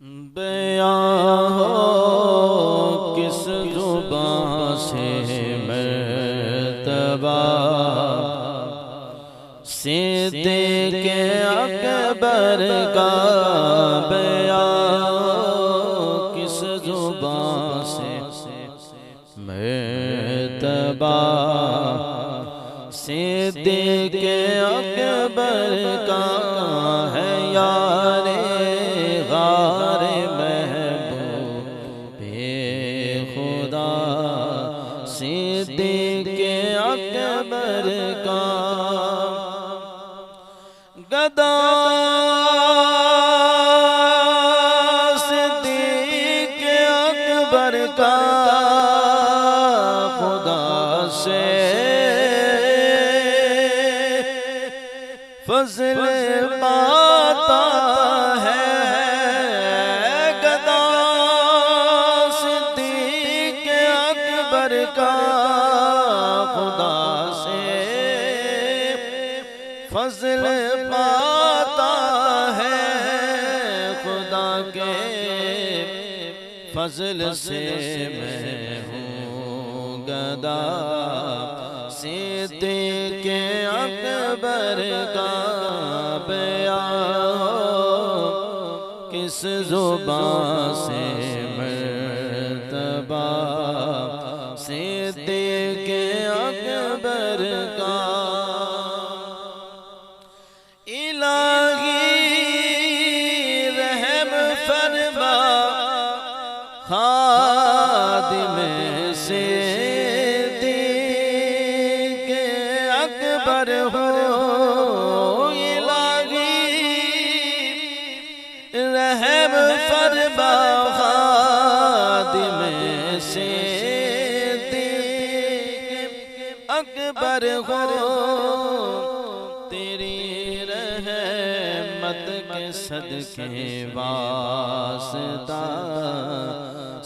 बयां हो किस जुबां से मर्तबा सिद्दीक़ अकबर का बयां किस जुबां से मर्तबा सिद्दीक़ अकबर का है यारे गारे महबूबे खुदा सिद्दीक़ अकबर का गदा सिद्दीक़ अकबर का खुदा से फज़ल पाता है। गदा सिद्दीक़ अकबर का खुदा से फज़ल पाता है। खुदा के फज़ल से मैं हूँ गदा सिद्दीक़ अकबर का बयां किस जुबां से मर्तबा सिद्दीक़ अकबर का। इलाही रहम फरमा खादिम सिद्दीक़ अकबर हो। रहम फरमा खादिम सिद्दीक़ अकबर हो। तेरी रहमत के सदके वास्ता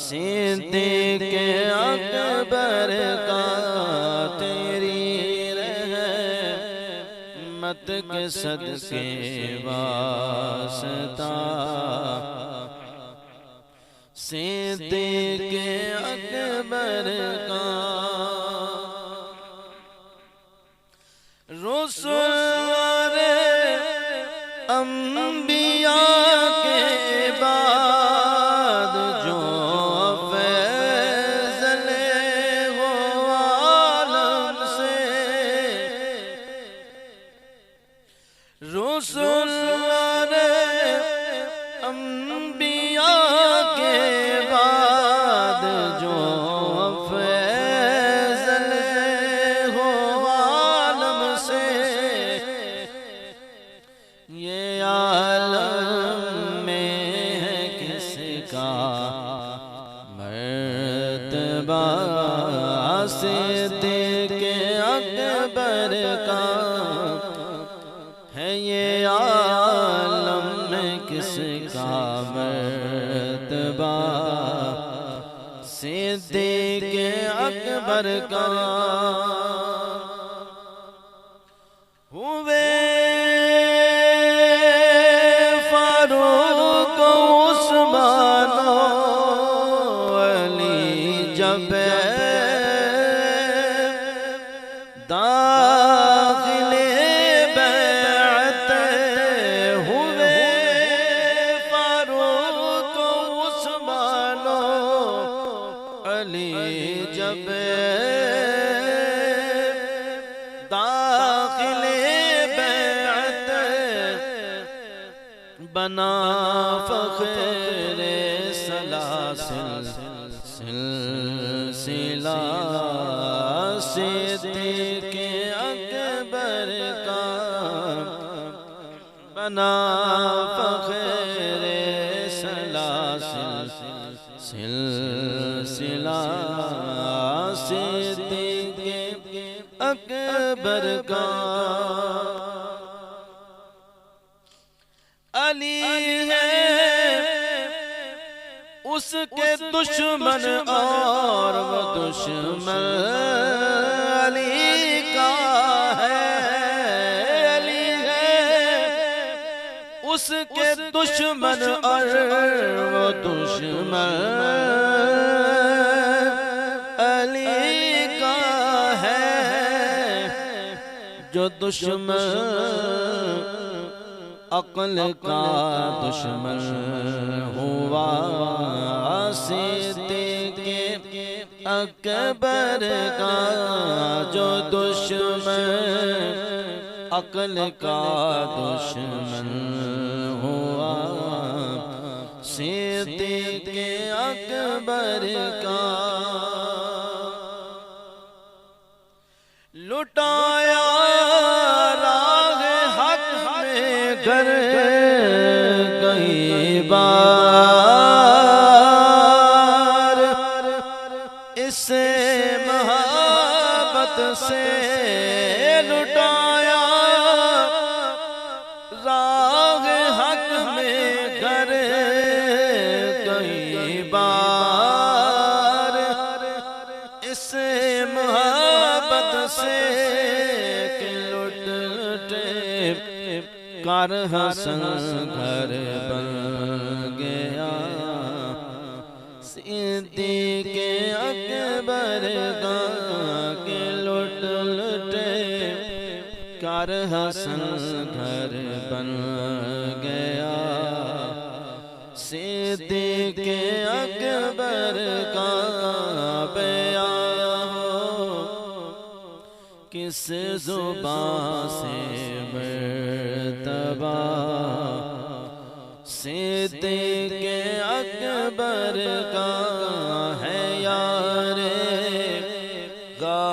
सिद्दीक़ अकबर का। तेरी रहमत के सदके वास्ता सिद्दीक़ अकबर का। रसूल अंबिया के बाद जो फैज़ल हो आलम से। रसूल अंबिया के बाद जो फैज़ल हो आलम से। ये आलम में है किसका मर्तबा सिद्दीक़ अकबर का है। ये आलम में किसका मर्तबा सिद्दीक़ अकबर का। हुए फारूक उस्मान अली जब दाखिले बैअत हुए। फारूक उस्मान अली जब दाखिले बैअत बना फ़ख़्रे सलासिल सिलसिला सिद्दीक़ अकबर का। बना फ़ख़्रे सलासिल सिलसिला सिद्दीक़ अकबर का। अली है उसके दुश्मन और वो दुश्मन अली का है। अली है उसके दुश्मन और दुश्मन अली का है, जो दुश्मन अक्ल का दुश्मन हुआ सिद्दीक़ अकबर का, जो दुश्मन अक्ल का दुश्मन हुआ सिद्दीक़ अकबर का। लुटाया राग हक में घर कई बार, इससे मोहब्बत से लुटाया राग हक में घर कई बार, इससे मोहब्बत से लुट लुटे कर हसन घर बन गया सिद्दीक़ अकबर का, के लुट लुटे कर हसन घर बन गया सिद्दीक़ अकबर का। बयां हो किस ज़ुबान से मर्तबा सिद्दीक़ अकबर का है यारे गा